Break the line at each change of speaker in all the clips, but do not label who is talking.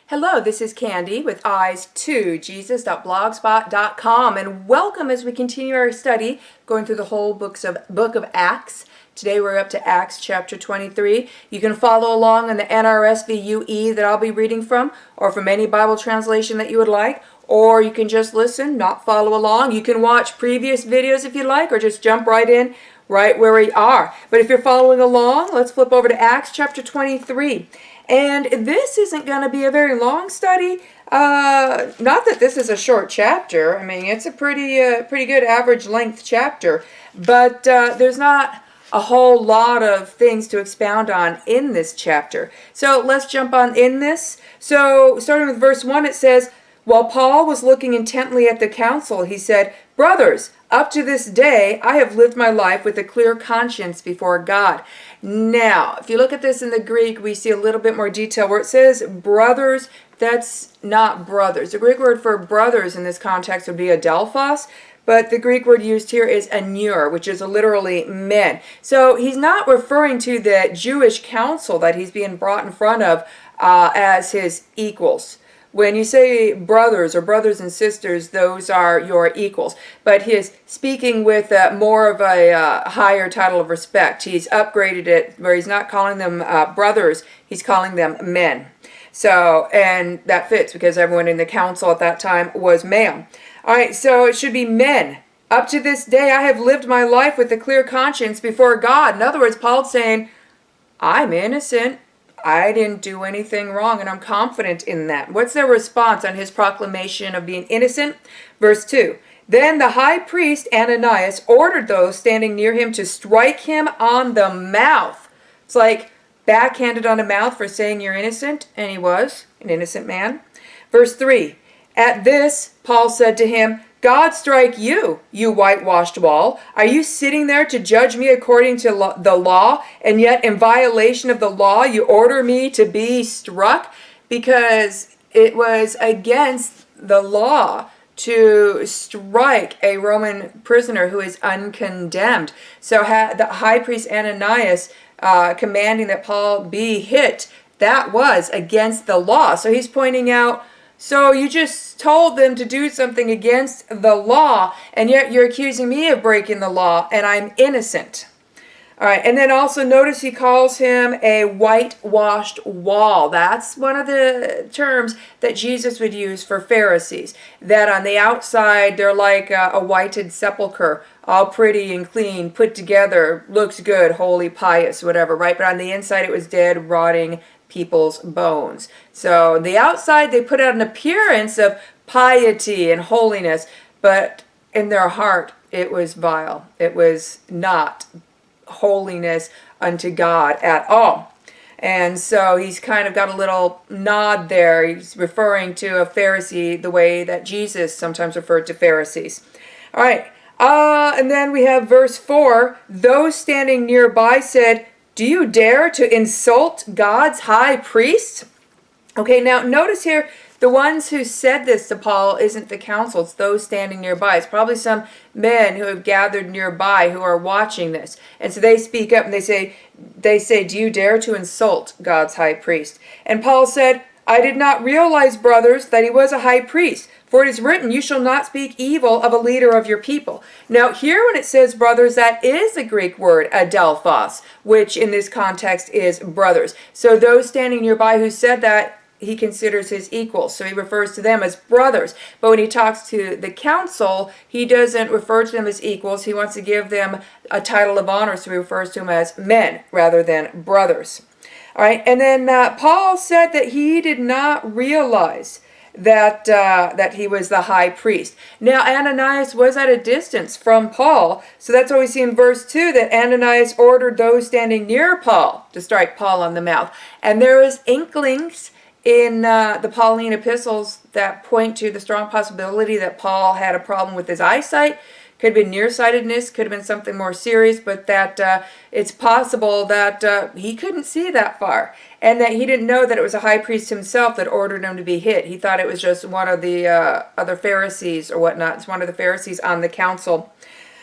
Hello, this is Candy with eyes2jesus.blogspot.com, and welcome as we continue our study going through the whole book of Acts. Today we're up to Acts chapter 23. You can follow along in the NRSV UE that I'll be reading from, or from any Bible translation that you would like, or you can just listen, not follow along. You can watch previous videos if you like, or just jump right in right where we are. But if you're following along, let's flip over to Acts chapter 23. And this isn't going to be a very long study. Not that this is a short chapter. I mean, it's a pretty good average length chapter. But there's not a whole lot of things to expound on in this chapter. So let's jump on in this. So starting with verse 1, it says, "While Paul was looking intently at the council, he said, 'Brothers, up to this day, I have lived my life with a clear conscience before God.'" Now, if you look at this in the Greek, we see a little bit more detail where it says brothers. That's not brothers. The Greek word for brothers in this context would be adelphos, but the Greek word used here is anur, which is literally men. So he's not referring to the Jewish council that he's being brought in front of as his equals. When you say brothers or brothers and sisters, those are your equals. But he is speaking with more of a higher title of respect. He's upgraded it where he's not calling them brothers, he's calling them men. So, and that fits because everyone in the council at that time was male. All right, so it should be men. Up to this day, I have lived my life with a clear conscience before God. In other words, Paul's saying, I'm innocent. I didn't do anything wrong, and I'm confident in that. What's their response on his proclamation of being innocent? Verse 2, "Then the high priest Ananias ordered those standing near him to strike him on the mouth." It's like backhanded on the mouth for saying you're innocent, and he was an innocent man. Verse 3, "At this, Paul said to him, 'God strike you, you whitewashed wall. Are you sitting there to judge me according to the law, and yet in violation of the law you order me to be struck?'" Because it was against the law to strike a Roman prisoner who is uncondemned. So the high priest Ananias commanding that Paul be hit, that was against the law. So he's pointing out, so you just told them to do something against the law, and yet you're accusing me of breaking the law, and I'm innocent. All right, and then also notice he calls him a whitewashed wall. That's one of the terms that Jesus would use for Pharisees, that on the outside they're like a whited sepulcher, all pretty and clean, put together, looks good, holy, pious, whatever, right? But on the inside it was dead, rotting people's bones. So the outside they put out an appearance of piety and holiness, but in their heart it was vile. It was not holiness unto God at all. And so he's kind of got a little nod there. He's referring to a Pharisee the way that Jesus sometimes referred to Pharisees. All right, and then we have verse 4. "Those standing nearby said, 'Do you dare to insult God's high priest?'" Okay, now notice here, the ones who said this to Paul isn't the council, it's those standing nearby. It's probably some men who have gathered nearby who are watching this. And so they speak up and they say, "Do you dare to insult God's high priest?" And Paul said, "I did not realize, brothers, that he was a high priest. For it is written, you shall not speak evil of a leader of your people." Now here when it says brothers, that is the Greek word adelphos, which in this context is brothers. So those standing nearby who said that, he considers his equals. So he refers to them as brothers. But when he talks to the council, he doesn't refer to them as equals. He wants to give them a title of honor, so he refers to them as men rather than brothers. All right, and then Paul said that he did not realize that he was the high priest. Now Ananias was at a distance from Paul, so that's why we see in verse 2 that Ananias ordered those standing near Paul to strike Paul on the mouth. And there is inklings in the Pauline epistles that point to the strong possibility that Paul had a problem with his eyesight, Could have been nearsightedness, could have been something more serious, but that it's possible that he couldn't see that far, and that he didn't know that it was a high priest himself that ordered him to be hit. He thought it was just one of the other Pharisees or whatnot. It's one of the Pharisees on the council.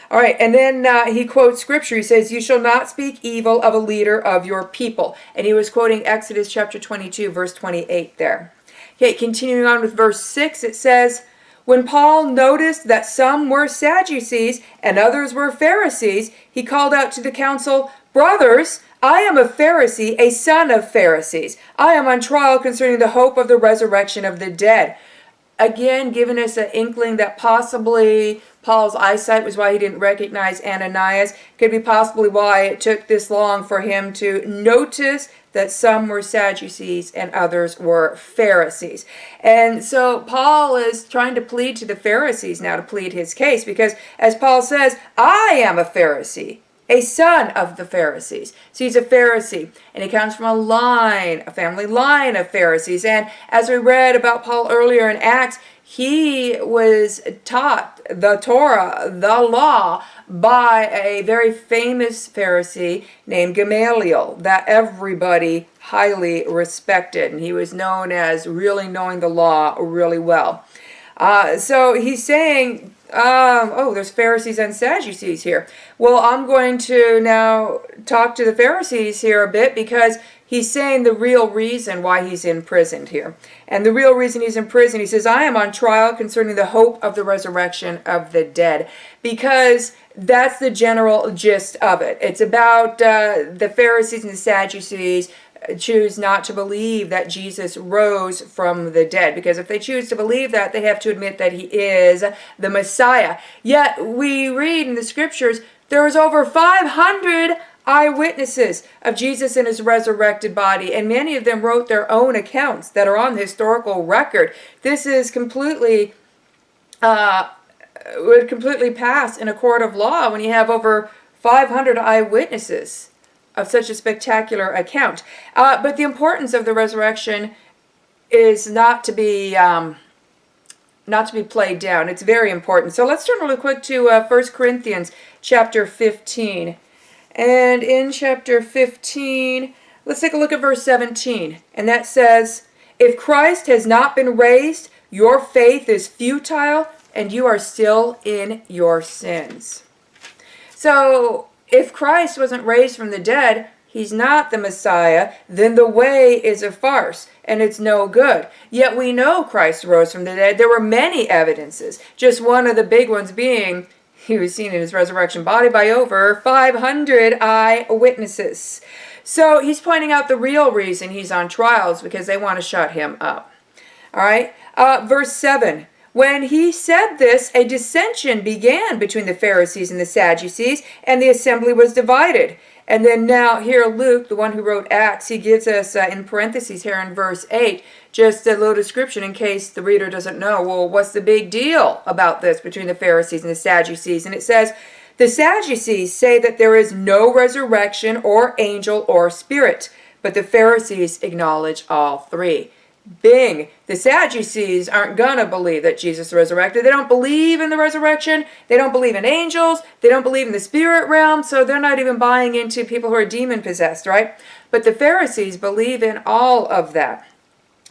All right, and then he quotes scripture. He says, "You shall not speak evil of a leader of your people." And he was quoting Exodus chapter 22, verse 28 there. Okay, continuing on with verse 6, it says, "When Paul noticed that some were Sadducees and others were Pharisees, he called out to the council, 'Brothers, I am a Pharisee, a son of Pharisees. I am on trial concerning the hope of the resurrection of the dead.'" Again, giving us an inkling that possibly Paul's eyesight was why he didn't recognize Ananias. Could be possibly why it took this long for him to notice that some were Sadducees and others were Pharisees. And so Paul is trying to plead to the Pharisees now to plead his case, because as Paul says, "I am a Pharisee, a son of the Pharisees." So he's a Pharisee, and he comes from a family line of Pharisees. And as we read about Paul earlier in Acts, he was taught the Torah, the law, by a very famous Pharisee named Gamaliel that everybody highly respected. And he was known as really knowing the law really well. So he's saying, there's Pharisees and Sadducees here. Well, I'm going to now talk to the Pharisees here a bit, because he's saying the real reason why he's imprisoned here. And the real reason he's in prison, he says, "I am on trial concerning the hope of the resurrection of the dead." Because that's the general gist of it. It's about the Pharisees and the Sadducees choose not to believe that Jesus rose from the dead, because if they choose to believe that, they have to admit that he is the Messiah. Yet we read in the scriptures there was over 500 eyewitnesses of Jesus and his resurrected body, and many of them wrote their own accounts that are on the historical record. This is completely would completely pass in a court of law when you have over 500 eyewitnesses of such a spectacular account. But the importance of the resurrection is not to be played down. It's very important. So let's turn really quick to 1 Corinthians chapter 15. And in chapter 15, let's take a look at verse 17. And that says, "If Christ has not been raised, your faith is futile, and you are still in your sins." So if Christ wasn't raised from the dead, he's not the Messiah, then the way is a farce, and it's no good. Yet we know Christ rose from the dead. There were many evidences, just one of the big ones being he was seen in his resurrection body by over 500 eyewitnesses. So he's pointing out the real reason he's on trial is because they want to shut him up. All right, verse 7. "When he said this, a dissension began between the Pharisees and the Sadducees, and the assembly was divided." And then now here Luke, the one who wrote Acts, he gives us in parentheses here in verse 8, just a little description in case the reader doesn't know, well, what's the big deal about this between the Pharisees and the Sadducees? And it says, "The Sadducees say that there is no resurrection or angel or spirit, but the Pharisees acknowledge all three." Bing! The Sadducees aren't going to believe that Jesus resurrected. They don't believe in the resurrection. They don't believe in angels. They don't believe in the spirit realm. So they're not even buying into people who are demon possessed, right? But the Pharisees believe in all of that.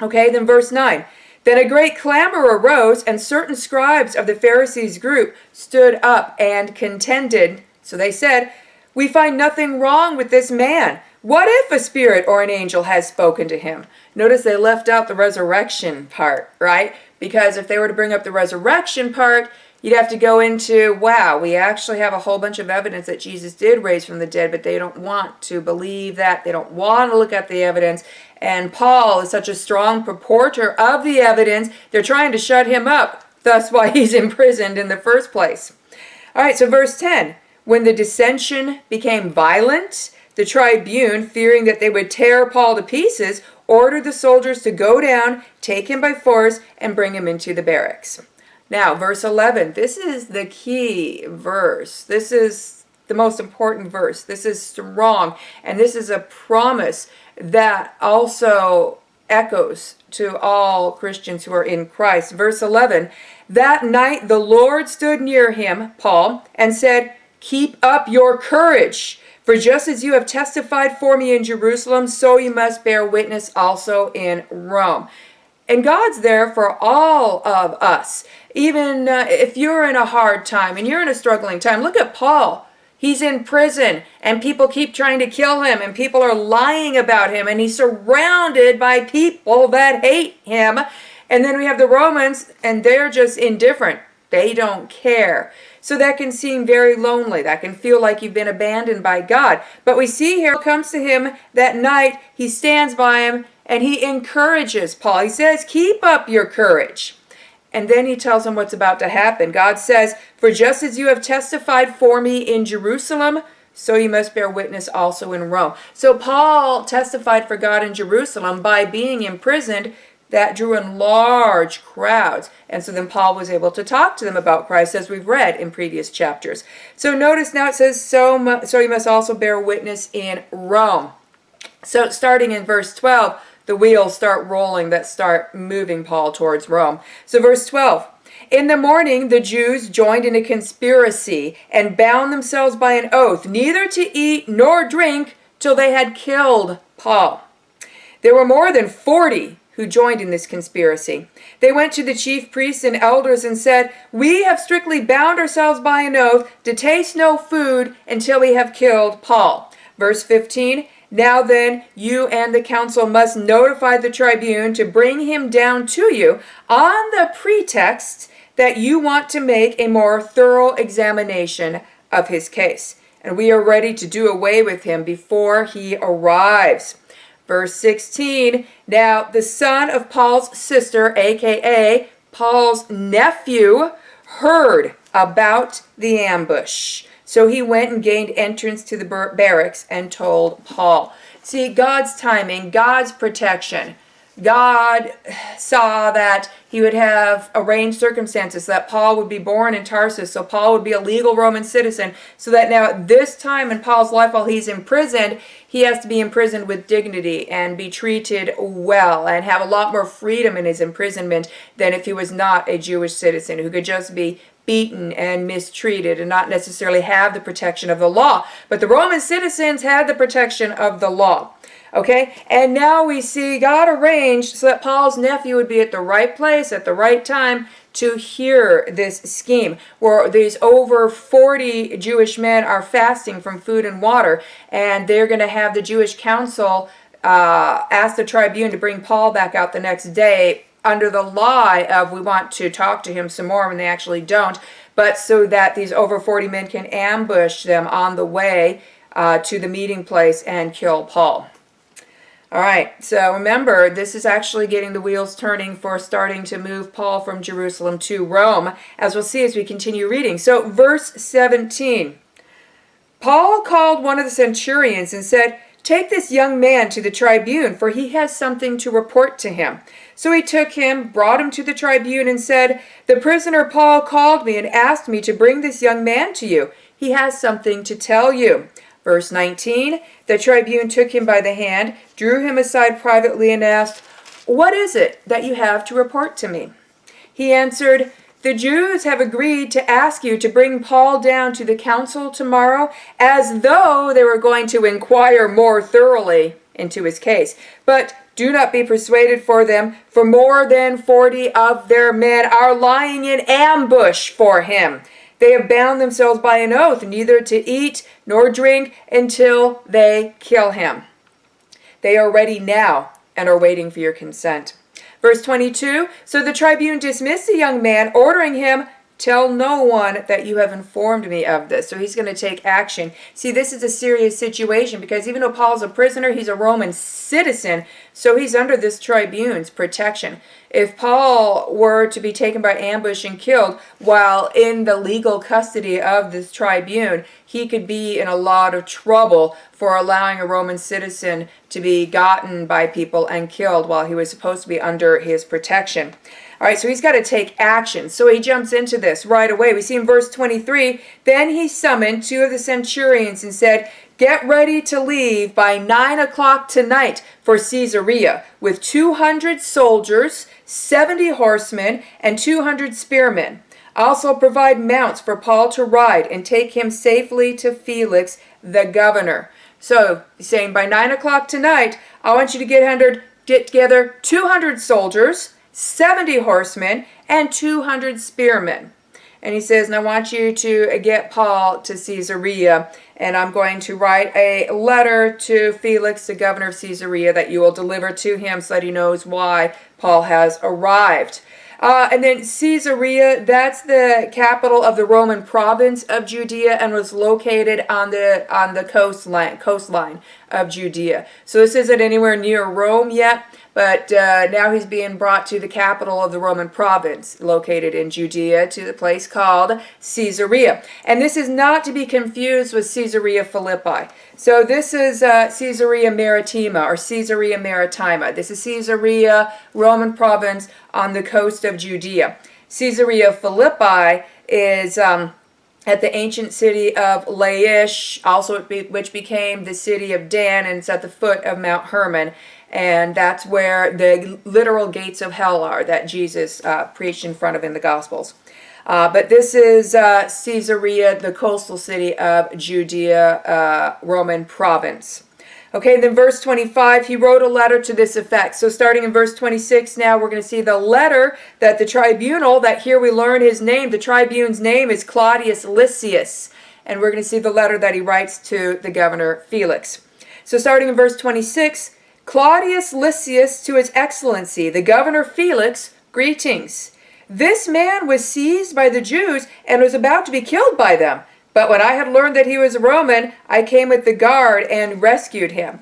Okay, then verse 9. "Then a great clamor arose, and certain scribes of the Pharisees' group stood up and contended." So they said, "We find nothing wrong with this man. What if a spirit or an angel has spoken to him?" Notice they left out the resurrection part, right? Because if they were to bring up the resurrection part, you'd have to go into, wow, we actually have a whole bunch of evidence that Jesus did raise from the dead, but they don't want to believe that. They don't want to look at the evidence. And Paul is such a strong purporter of the evidence, they're trying to shut him up. That's why he's imprisoned in the first place. All right, so verse 10. "When the dissension became violent, the tribune, fearing that they would tear Paul to pieces, ordered the soldiers to go down, take him by force, and bring him into the barracks." Now, verse 11. This is the key verse. This is the most important verse. This is strong. And this is a promise that also echoes to all Christians who are in Christ. Verse 11. That night the Lord stood near him, Paul, and said, "Keep up your courage. For just as you have testified for me in Jerusalem, so you must bear witness also in Rome." And God's there for all of us. Even if you're in a hard time and you're in a struggling time, look at Paul. He's in prison and people keep trying to kill him and people are lying about him and he's surrounded by people that hate him. And then we have the Romans and they're just indifferent. They don't care. So that can seem very lonely. That can feel like you've been abandoned by God. But we see here, comes to him that night, he stands by him and he encourages Paul. He says, "Keep up your courage." And then he tells him what's about to happen. God says, "For just as you have testified for me in Jerusalem, so you must bear witness also in Rome." So Paul testified for God in Jerusalem by being imprisoned. That drew in large crowds. And so then Paul was able to talk to them about Christ, as we've read in previous chapters. So notice now it says, so you must also bear witness in Rome. So starting in verse 12, the wheels start rolling that start moving Paul towards Rome. So verse 12, "In the morning the Jews joined in a conspiracy and bound themselves by an oath, neither to eat nor drink till they had killed Paul. There were more than 40 who joined in this conspiracy. They went to the chief priests and elders and said, 'We have strictly bound ourselves by an oath to taste no food until we have killed Paul.'" Verse 15, "Now then, you and the council must notify the tribune to bring him down to you on the pretext that you want to make a more thorough examination of his case. And we are ready to do away with him before he arrives." Verse 16, "Now the son of Paul's sister, aka Paul's nephew, heard about the ambush. So he went and gained entrance to the barracks and told Paul." See, God's timing, God's protection. God saw that he would have arranged circumstances, that Paul would be born in Tarsus, so Paul would be a legal Roman citizen, so that now at this time in Paul's life while he's imprisoned, he has to be imprisoned with dignity and be treated well and have a lot more freedom in his imprisonment than if he was not a Jewish citizen who could just be beaten and mistreated and not necessarily have the protection of the law. But the Roman citizens had the protection of the law. Okay, and now we see God arranged so that Paul's nephew would be at the right place at the right time to hear this scheme, where these over 40 Jewish men are fasting from food and water, and they're going to have the Jewish council ask the tribune to bring Paul back out the next day under the lie of, "We want to talk to him some more," when they actually don't, but so that these over 40 men can ambush them on the way to the meeting place and kill Paul. All right, so remember, this is actually getting the wheels turning for starting to move Paul from Jerusalem to Rome, as we'll see as we continue reading. So verse 17, "Paul called one of the centurions and said, 'Take this young man to the tribune, for he has something to report to him.' So he took him, brought him to the tribune, and said, 'The prisoner Paul called me and asked me to bring this young man to you. He has something to tell you.' Verse 19, "The tribune took him by the hand, drew him aside privately, and asked, 'What is it that you have to report to me?' He answered, 'The Jews have agreed to ask you to bring Paul down to the council tomorrow, as though they were going to inquire more thoroughly into his case. But do not be persuaded for them, for more than 40 of their men are lying in ambush for him. They have bound themselves by an oath neither to eat nor drink until they kill him. They are ready now and are waiting for your consent.'" Verse 22, "So the tribune dismissed the young man, ordering him, 'Tell no one that you have informed me of this.'" So he's going to take action. See, this is a serious situation because even though Paul's a prisoner, he's a Roman citizen, so he's under this tribune's protection. If Paul were to be taken by ambush and killed while in the legal custody of this tribune, he could be in a lot of trouble for allowing a Roman citizen to be gotten by people and killed while he was supposed to be under his protection. All right, so he's got to take action. So he jumps into this right away. We see in verse 23, then he summoned 2 of the centurions and said, get ready to leave by 9 o'clock tonight for Caesarea with 200 soldiers, 70 horsemen, and 200 spearmen. Also provide mounts for Paul to ride and take him safely to Felix, the governor. So he's saying by 9 o'clock tonight, I want you to get together 200 soldiers, 70 horsemen, and 200 spearmen. And he says, and I want you to get Paul to Caesarea, and I'm going to write a letter to Felix, the governor of Caesarea, that you will deliver to him so that he knows why Paul has arrived. And then Caesarea, that's the capital of the Roman province of Judea and was located on the coastline of Judea. So this isn't anywhere near Rome yet, but now he's being brought to the capital of the Roman province located in Judea, to the place called Caesarea. And this is not to be confused with Caesarea Philippi. So this is Caesarea Maritima or Caesarea Maritima. This is Caesarea, Roman province on the coast of Judea. Caesarea Philippi is at the ancient city of Laish, also which became the city of Dan, and it's at the foot of Mount Hermon. And that's where the literal gates of hell are that Jesus preached in front of in the Gospels. But this is Caesarea, the coastal city of Judea, Roman province. Okay, then verse 25, he wrote a letter to this effect. So starting in verse 26 now, we're going to see the letter that the tribunal, that here we learn his name, the tribune's name is Claudius Lysias. And we're going to see the letter that he writes to the governor Felix. So starting in verse 26, Claudius Lysias to his excellency, the governor Felix, greetings. This man was seized by the Jews and was about to be killed by them. But when I had learned that he was a Roman, I came with the guard and rescued him.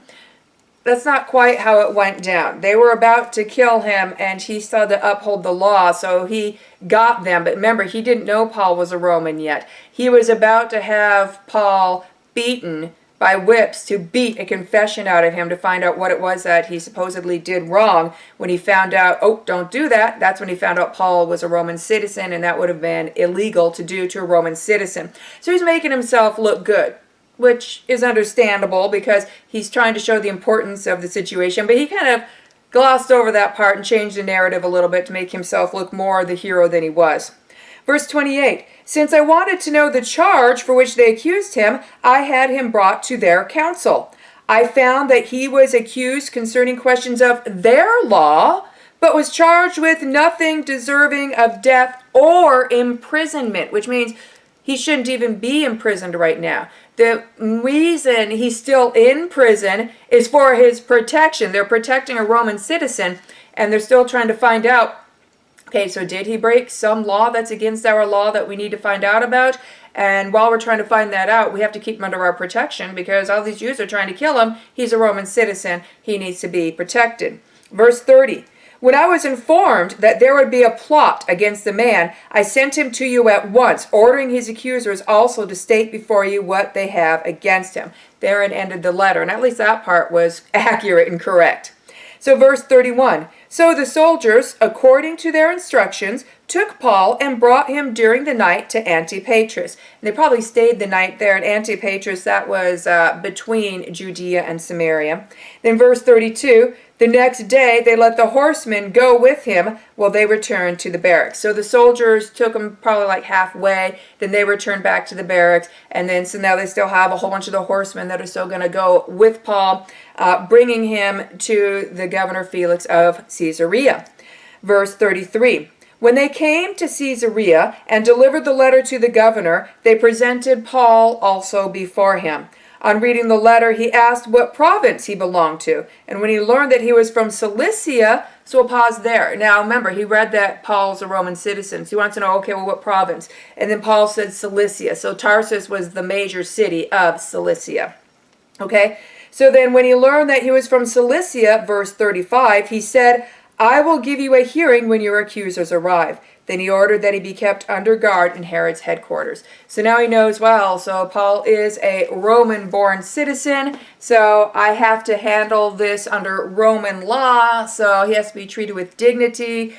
That's not quite how it went down. They were about to kill him, and he sought to uphold the law, so he got them. But remember, he didn't know Paul was a Roman yet. He was about to have Paul beaten by whips to beat a confession out of him to find out what it was that he supposedly did wrong. When he found out, oh, don't do that, that's when he found out Paul was a Roman citizen, and that would have been illegal to do to a Roman citizen. So he's making himself look good, which is understandable because he's trying to show the importance of the situation, but he kind of glossed over that part and changed the narrative a little bit to make himself look more the hero than he was. Verse 28, since I wanted to know the charge for which they accused him, I had him brought to their council. I found that he was accused concerning questions of their law, but was charged with nothing deserving of death or imprisonment, which means he shouldn't even be imprisoned right now. The reason he's still in prison is for his protection. They're protecting a Roman citizen, and they're still trying to find out, okay, so did he break some law that's against our law that we need to find out about? And while we're trying to find that out, we have to keep him under our protection because all these Jews are trying to kill him. He's a Roman citizen. He needs to be protected. Verse 30. When I was informed that there would be a plot against the man, I sent him to you at once, ordering his accusers also to state before you what they have against him. Therein ended the letter, and at least that part was accurate and correct. So verse 31, so the soldiers, according to their instructions, took Paul and brought him during the night to Antipatris. And they probably stayed the night there at Antipatris. That was between Judea and Samaria. Then verse 32, the next day they let the horsemen go with him while they returned to the barracks. So the soldiers took him probably like halfway, then they returned back to the barracks, and then so now they still have a whole bunch of the horsemen that are still going to go with Paul, bringing him to the governor Felix of Caesarea. Verse 33. When they came to Caesarea and delivered the letter to the governor, they presented Paul also before him. On reading the letter, he asked what province he belonged to. And when he learned that he was from Cilicia, so we'll pause there. Now remember, he read that Paul's a Roman citizen. So he wants to know, okay, well, what province? And then Paul said Cilicia. So Tarsus was the major city of Cilicia. Okay? So then when he learned that he was from Cilicia, verse 35, he said, I will give you a hearing when your accusers arrive. Then he ordered that he be kept under guard in Herod's headquarters. So now he knows, well, so Paul is a Roman-born citizen, so I have to handle this under Roman law, so he has to be treated with dignity.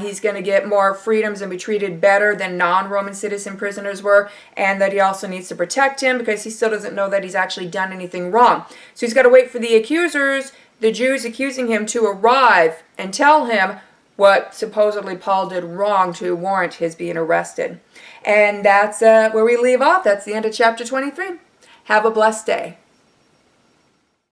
He's going to get more freedoms and be treated better than non-Roman citizen prisoners were, and that he also needs to protect him because he still doesn't know that he's actually done anything wrong. So he's got to wait for the accusers, the Jews accusing him, to arrive and tell him what supposedly Paul did wrong to warrant his being arrested. And that's where we leave off. That's the end of chapter 23. Have a blessed day.